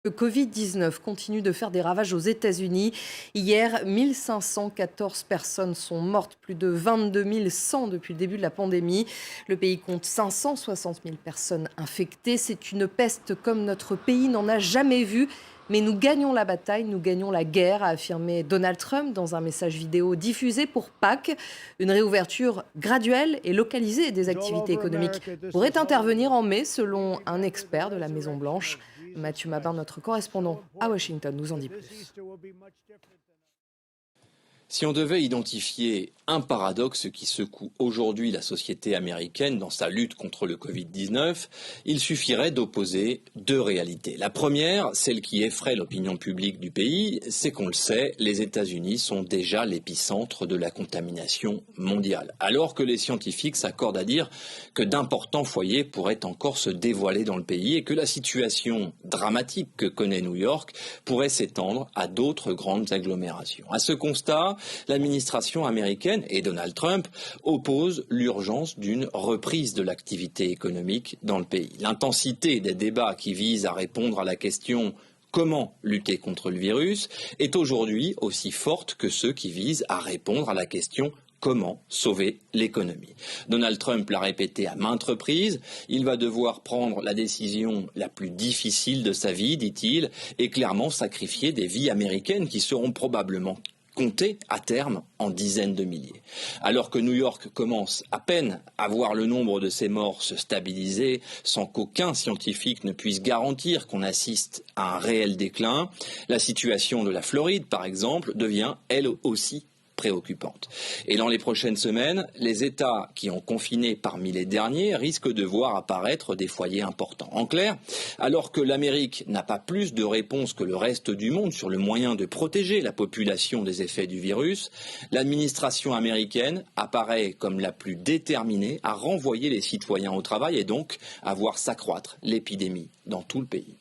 Le Covid-19 continue de faire des ravages aux États-Unis. Hier, 1514 personnes sont mortes, plus de 22 100 depuis le début de la pandémie. Le pays compte 560 000 personnes infectées. C'est une peste comme notre pays n'en a jamais vu. Mais nous gagnons la bataille, nous gagnons la guerre, a affirmé Donald Trump dans un message vidéo diffusé pour Pâques. Une réouverture graduelle et localisée des activités économiques pourrait intervenir en mai, selon un expert de la Maison-Blanche. Mathieu Mabin, notre correspondant à Washington, nous en dit plus. Si on devait identifier un paradoxe qui secoue aujourd'hui la société américaine dans sa lutte contre le Covid-19, il suffirait d'opposer deux réalités. La première, celle qui effraie l'opinion publique du pays, c'est qu'on le sait, les États-Unis sont déjà l'épicentre de la contamination mondiale. Alors que les scientifiques s'accordent à dire que d'importants foyers pourraient encore se dévoiler dans le pays et que la situation dramatique que connaît New York pourrait s'étendre à d'autres grandes agglomérations. À ce constat, l'administration américaine et Donald Trump opposent l'urgence d'une reprise de l'activité économique dans le pays. L'intensité des débats qui visent à répondre à la question comment lutter contre le virus est aujourd'hui aussi forte que ceux qui visent à répondre à la question comment sauver l'économie. Donald Trump l'a répété à maintes reprises, il va devoir prendre la décision la plus difficile de sa vie, dit-il, et clairement sacrifier des vies américaines qui seront probablement comptées à terme en dizaines de milliers. Alors que New York commence à peine à voir le nombre de ces morts se stabiliser sans qu'aucun scientifique ne puisse garantir qu'on assiste à un réel déclin, la situation de la Floride, par exemple, devient elle aussi préoccupante. Et dans les prochaines semaines, les États qui ont confiné parmi les derniers risquent de voir apparaître des foyers importants. En clair, alors que l'Amérique n'a pas plus de réponses que le reste du monde sur le moyen de protéger la population des effets du virus, l'administration américaine apparaît comme la plus déterminée à renvoyer les citoyens au travail et donc à voir s'accroître l'épidémie dans tout le pays.